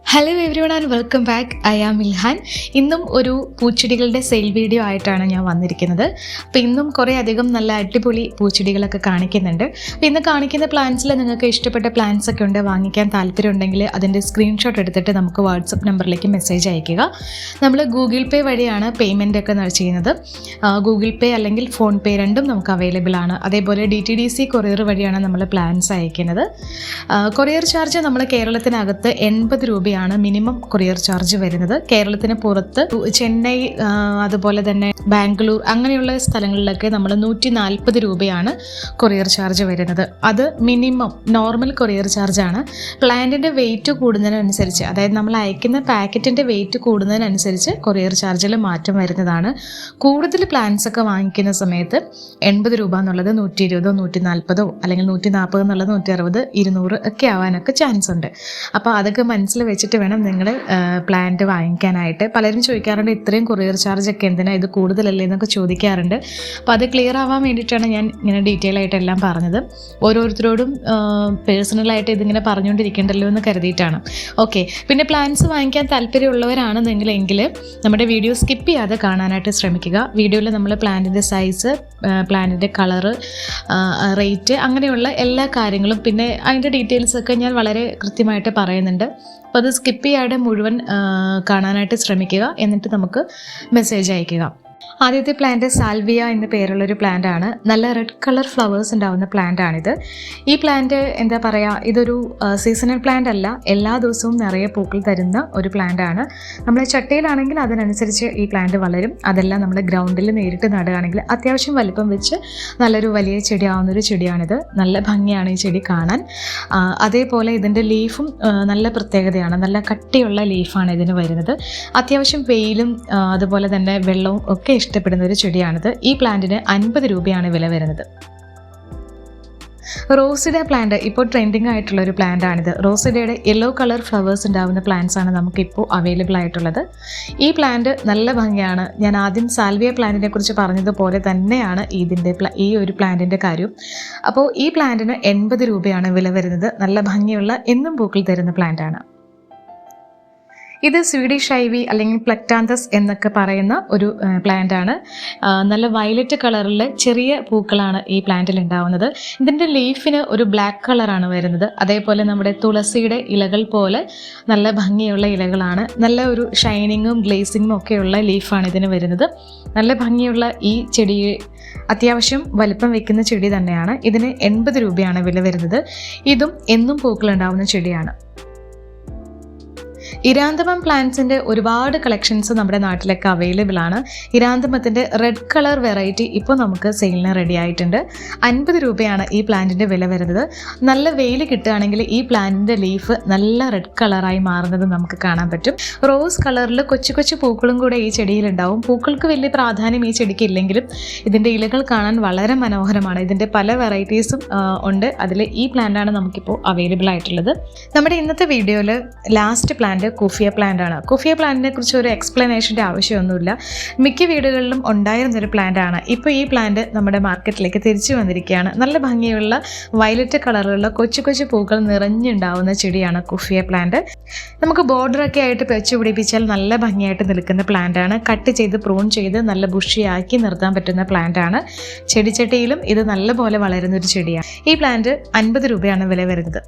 Hello everyone and welcome back. I am Ilhan. ഇന്നും ഒരു പൂച്ചെടികളുടെ sale video ആയിട്ടാണ് ഞാൻ വന്നിരിക്കുന്നത്. അപ്പോൾ ഇന്നും കുറേ അധികം നല്ല അടിപൊളി പൂച്ചെടികളൊക്കെ കാണിക്കുന്നുണ്ട്. അപ്പോൾ ഇന്ന് കാണിക്കുന്ന പ്ലാന്റ്സിൽ നിങ്ങൾക്ക് ഇഷ്ടപ്പെട്ട പ്ലാന്റ്സ് ഒക്കെ ഉണ്ട്, വാങ്ങിക്കാൻ താല്പര്യമുണ്ടെങ്കിൽ അതിൻ്റെ സ്ക്രീൻഷോട്ട് എടുത്തിട്ട് നമുക്ക് വാട്സപ്പ് നമ്പറിലേക്ക് മെസ്സേജ് അയയ്ക്കുക. നമ്മൾ ഗൂഗിൾ പേ വഴിയാണ് പേയ്മെൻ്റ് ഒക്കെ ചെയ്യുന്നത്. ഗൂഗിൾ പേ അല്ലെങ്കിൽ ഫോൺ പേ രണ്ടും നമുക്ക് അവൈലബിൾ ആണ്. അതേപോലെ DTDC കൊറിയർ വഴിയാണ് നമ്മൾ പ്ലാന്റ്സ് അയക്കുന്നത്. കൊറിയർ ചാർജ് നമ്മൾ കേരളത്തിനകത്ത് 80 രൂപയാണ് മിനിമം കൊറിയർ ചാർജ് വരുന്നത്. കേരളത്തിന് പുറത്ത് ചെന്നൈ, അതുപോലെ തന്നെ ബാംഗ്ലൂർ അങ്ങനെയുള്ള സ്ഥലങ്ങളിലൊക്കെ നമ്മൾ 140 രൂപയാണ് കൊറിയർ ചാർജ് വരുന്നത്. അത് മിനിമം നോർമൽ കൊറിയർ ചാർജാണ്. പ്ലാന്റിൻ്റെ വെയിറ്റ് കൂടുന്നതിനനുസരിച്ച്, അതായത് നമ്മൾ അയക്കുന്ന പാക്കറ്റിൻ്റെ വെയിറ്റ് കൂടുന്നതിനനുസരിച്ച് കൊറിയർ ചാർജിൽ മാറ്റം വരുന്നതാണ്. കൂടുതൽ പ്ലാന്റ്സ് ഒക്കെ വാങ്ങിക്കുന്ന സമയത്ത് 80 രൂപ എന്നുള്ളത് 120, 140 അല്ലെങ്കിൽ 140 എന്നുള്ളത് 160, 200 ഒക്കെ ആവാനൊക്കെ ചാൻസ് ഉണ്ട്. അപ്പോൾ അതൊക്കെ മനസ്സിൽ വെച്ചിട്ട് വേണം നിങ്ങൾ പ്ലാന്റ് വാങ്ങിക്കാനായിട്ട്. പലരും ചോദിക്കാറുണ്ട് ഇത്രയും കൊറിയർ ചാർജ് ഒക്കെ എന്തിനാണ്, ഇത് കൂടുതലല്ലേ എന്നൊക്കെ ചോദിക്കാറുണ്ട്. അപ്പോൾ അത് ക്ലിയർ ആവാൻ വേണ്ടിയിട്ടാണ് ഞാൻ ഇങ്ങനെ ഡീറ്റെയിൽ ആയിട്ട് എല്ലാം പറഞ്ഞത്. ഓരോരുത്തരോടും പേഴ്സണലായിട്ട് ഇതിങ്ങനെ പറഞ്ഞുകൊണ്ടിരിക്കേണ്ടല്ലോ എന്ന് കരുതിയിട്ടാണ്. ഓക്കെ, പിന്നെ പ്ലാന്റ്സ് വാങ്ങിക്കാൻ താല്പര്യമുള്ളവരാണ് നിങ്ങളെങ്കിൽ നമ്മുടെ വീഡിയോ സ്കിപ്പ് ചെയ്യാതെ കാണാനായിട്ട് ശ്രമിക്കുക. വീഡിയോയിൽ നമ്മൾ പ്ലാന്റിൻ്റെ സൈസ്, പ്ലാന്റിൻ്റെ കളറ്, റേറ്റ് അങ്ങനെയുള്ള എല്ലാ കാര്യങ്ങളും പിന്നെ അതിൻ്റെ ഡീറ്റെയിൽസൊക്കെ ഞാൻ വളരെ കൃത്യമായിട്ട് പറയുന്നുണ്ട്. അപ്പോൾ അത് സ്കിപ്പ് ചെയ്യാതെ മുഴുവൻ കാണാനായിട്ട് ശ്രമിക്കുക. എന്നിട്ട് നമുക്ക് മെസ്സേജ് അയയ്ക്കുക. ആദ്യത്തെ പ്ലാന്റ് സാൽവിയ എന്ന പേരുള്ളൊരു പ്ലാന്റ് ആണ്. നല്ല റെഡ് കളർ ഫ്ലവേഴ്സ് ഉണ്ടാവുന്ന പ്ലാന്റ് ആണിത്. ഈ പ്ലാന്റ് എന്താ പറയുക, ഇതൊരു സീസണൽ പ്ലാന്റ് അല്ല, എല്ലാ ദിവസവും നിറയെ പൂക്കൾ തരുന്ന ഒരു പ്ലാന്റ് ആണ്. നമ്മൾ ചട്ടിയിലാണെങ്കിൽ അതിനനുസരിച്ച് ഈ പ്ലാന്റ് വളരും. അതെല്ലാം നമ്മൾ ഗ്രൗണ്ടിൽ നേരിട്ട് നടുകയാണെങ്കിൽ അത്യാവശ്യം വലിപ്പം വെച്ച് നല്ലൊരു വലിയ ചെടിയാവുന്നൊരു ചെടിയാണിത്. നല്ല ഭംഗിയാണ് ഈ ചെടി കാണാൻ. അതേപോലെ ഇതിൻ്റെ ലീഫും നല്ല പ്രത്യേകതയാണ്. നല്ല കട്ടിയുള്ള ലീഫാണ് ഇതിന് വരുന്നത്. അത്യാവശ്യം വെയിലും അതുപോലെ തന്നെ വെള്ളവും ഒക്കെ ഇഷ്ടപ്പെടുന്ന ഒരു ചെടിയാണിത്. ഈ പ്ലാന്റിന് 50 രൂപയാണ് വില വരുന്നത്. റോസിഡ പ്ലാന്റ് ഇപ്പോൾ ട്രെൻഡിങ് ആയിട്ടുള്ള ഒരു പ്ലാന്റ് ആണിത്. റോസിഡയുടെ യെല്ലോ കളർ ഫ്ലവേഴ്സ് ഉണ്ടാവുന്ന പ്ലാന്റ്സ് ആണ് നമുക്കിപ്പോൾ അവൈലബിൾ ആയിട്ടുള്ളത്. ഈ പ്ലാന്റ് നല്ല ഭംഗിയാണ്. ഞാൻ ആദ്യം സാൽവിയ പ്ലാന്റിനെ കുറിച്ച് പറഞ്ഞതുപോലെ തന്നെയാണ് ഈ ഒരു പ്ലാന്റിൻ്റെ കാര്യം. അപ്പോൾ ഈ പ്ലാന്റിന് 80 രൂപയാണ് വില വരുന്നത്. നല്ല ഭംഗിയുള്ള എന്നും പൂക്കൾ തരുന്ന പ്ലാന്റ് ആണ്. ഇത് സ്വീഡിഷ് ഐവി അല്ലെങ്കിൽ പ്ലക്ടാന്തസ് എന്നൊക്കെ പറയുന്ന ഒരു പ്ലാന്റ് ആണ്. നല്ല വയലറ്റ് കളറിൽ ചെറിയ പൂക്കളാണ് ഈ പ്ലാന്റിൽ ഉണ്ടാവുന്നത്. ഇതിൻ്റെ ലീഫിന് ഒരു ബ്ലാക്ക് കളറാണ് വരുന്നത്. അതേപോലെ നമ്മുടെ തുളസിയുടെ ഇലകൾ പോലെ നല്ല ഭംഗിയുള്ള ഇലകളാണ്. നല്ല ഒരു ഷൈനിങ്ങും ഗ്ലേസിങ്ങും ഒക്കെയുള്ള ലീഫാണ് ഇതിന് വരുന്നത്. നല്ല ഭംഗിയുള്ള ഈ ചെടി അത്യാവശ്യം വലിപ്പം വെക്കുന്ന ചെടി തന്നെയാണ്. ഇതിന് 80 രൂപയാണ് വില വരുന്നത്. ഇതും എന്നും പൂക്കളുണ്ടാവുന്ന ചെടിയാണ്. ഇരാന്തമം പ്ലാന്റ്സിൻ്റെ ഒരുപാട് കളക്ഷൻസ് നമ്മുടെ നാട്ടിലൊക്കെ അവൈലബിൾ ആണ്. ഇരാന്തമത്തിൻ്റെ റെഡ് കളർ വെറൈറ്റി ഇപ്പോൾ നമുക്ക് സെയിലിന് റെഡി ആയിട്ടുണ്ട്. 50 രൂപയാണ് ഈ പ്ലാന്റിൻ്റെ വില വരുന്നത്. നല്ല വെയിൽ കിട്ടുകയാണെങ്കിൽ ഈ പ്ലാന്റിൻ്റെ ലീഫ് നല്ല റെഡ് കളറായി മാറുന്നത് നമുക്ക് കാണാൻ പറ്റും. റോസ് കളറിൽ കൊച്ചു കൊച്ചു പൂക്കളും കൂടെ ഈ ചെടിയിലുണ്ടാവും. പൂക്കൾക്ക് വലിയ പ്രാധാന്യം ഈ ചെടിക്ക് ഇല്ലെങ്കിലും ഇതിൻ്റെ ഇലകൾ കാണാൻ വളരെ മനോഹരമാണ്. ഇതിൻ്റെ പല വെറൈറ്റീസും ഉണ്ട്. അതിൽ ഈ പ്ലാന്റാണ് നമുക്കിപ്പോൾ അവൈലബിൾ ആയിട്ടുള്ളത്. നമ്മുടെ ഇന്നത്തെ വീഡിയോയിൽ ലാസ്റ്റ് പ്ലാന്റ് കുഫിയ പ്ലാന്റ് ആണ്. കുഫിയ പ്ലാന്റിനെ കുറിച്ച് ഒരു എക്സ്പ്ലനേഷൻ്റെ ആവശ്യമൊന്നുമില്ല. മിക്ക വീടുകളിലും ഉണ്ടായിരുന്നൊരു പ്ലാന്റ് ആണ്. ഇപ്പോൾ ഈ പ്ലാന്റ് നമ്മുടെ മാർക്കറ്റിലേക്ക് തിരിച്ചു വന്നിരിക്കുകയാണ്. നല്ല ഭംഗിയുള്ള വയലറ്റ് കളറിലുള്ള കൊച്ചു കൊച്ചു പൂക്കൾ നിറഞ്ഞുണ്ടാവുന്ന ചെടിയാണ് കുഫിയ പ്ലാന്റ്. നമുക്ക് ബോർഡറൊക്കെ ആയിട്ട് വെച്ച് പിടിപ്പിച്ചാൽ നല്ല ഭംഗിയായിട്ട് നിൽക്കുന്ന പ്ലാന്റ് ആണ്. കട്ട് ചെയ്ത് പ്രൂൺ ചെയ്ത് നല്ല ബുഷിയാക്കി നിർത്താൻ പറ്റുന്ന പ്ലാന്റ് ആണ്. ചെടിച്ചട്ടിയിലും ഇത് നല്ലപോലെ വളരുന്നൊരു ചെടിയാണ്. ഈ പ്ലാന്റ് 50 രൂപയാണ് വില വരുന്നത്.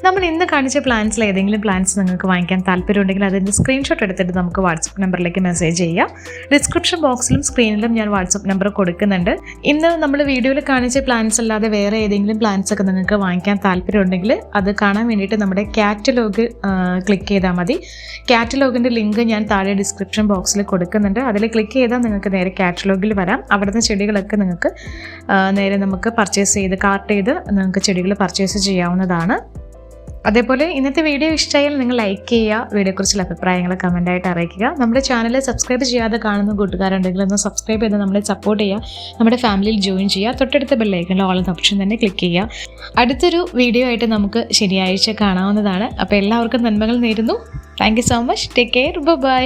നമ്മൾ ഇന്ന് കാണിച്ച പ്ലാന്റ്സിൽ ഏതെങ്കിലും പ്ലാന്റ്സ് നിങ്ങൾക്ക് വാങ്ങിക്കാൻ താല്പര്യമുണ്ടെങ്കിൽ അതിൻ്റെ സ്ക്രീൻഷോട്ട് എടുത്തിട്ട് നമുക്ക് വാട്സപ്പ് നമ്പറിലേക്ക് മെസ്സേജ് ചെയ്യാം. ഡിസ്ക്രിപ്ഷൻ ബോക്സിലും സ്ക്രീനിലും ഞാൻ വാട്സപ്പ് നമ്പർ കൊടുക്കുന്നുണ്ട്. ഇന്ന് നമ്മൾ വീഡിയോയിൽ കാണിച്ച പ്ലാന്റ്സ് അല്ലാതെ വേറെ ഏതെങ്കിലും പ്ലാന്റ്സ് ഒക്കെ നിങ്ങൾക്ക് വാങ്ങിക്കാൻ താല്പര്യമുണ്ടെങ്കിൽ അത് കാണാൻ വേണ്ടിയിട്ട് നമ്മുടെ കാറ്റലോഗ് ക്ലിക്ക് ചെയ്താൽ മതി. കാറ്റലോഗിൻ്റെ ലിങ്ക് ഞാൻ താഴെ ഡിസ്ക്രിപ്ഷൻ ബോക്സിൽ കൊടുക്കുന്നുണ്ട്. അതിൽ ക്ലിക്ക് ചെയ്താൽ നിങ്ങൾക്ക് നേരെ കാറ്റലോഗിൽ വരാം. അവിടുന്ന് ചെടികളൊക്കെ നിങ്ങൾക്ക് നേരെ നമുക്ക് പർച്ചേസ് ചെയ്ത് കാർട്ട് ചെയ്ത് നിങ്ങൾക്ക് ചെടികൾ പർച്ചേസ് ചെയ്യാവുന്നതാണ്. അതേപോലെ ഇന്നത്തെ വീഡിയോ ഇഷ്ടമായാൽ നിങ്ങൾ ലൈക്ക് ചെയ്യുക. വീഡിയോയെക്കുറിച്ചുള്ള അഭിപ്രായങ്ങൾ കമൻറ്റായിട്ട് അറിയിക്കുക. നമ്മുടെ ചാനൽ സബ്സ്ക്രൈബ് ചെയ്യാതെ കാണുന്ന കൂട്ടുകാരുണ്ടെങ്കിൽ ഒന്ന് സബ്സ്ക്രൈബ് ചെയ്ത് നമ്മളെ സപ്പോർട്ട് ചെയ്യുക. നമ്മുടെ ഫാമിലിയിൽ ജോയിൻ ചെയ്യുക. തൊട്ടടുത്ത ബെല്ലൈക്കണിൽ ഓൾ എന്ന ഓപ്ഷൻ തന്നെ ക്ലിക്ക് ചെയ്യുക. അടുത്തൊരു വീഡിയോ ആയിട്ട് നമുക്ക് ശനിയാഴ്ച കാണാവുന്നതാണ്. അപ്പോൾ എല്ലാവർക്കും നന്മകൾ നേരുന്നു. Thank you so much. Take care. By.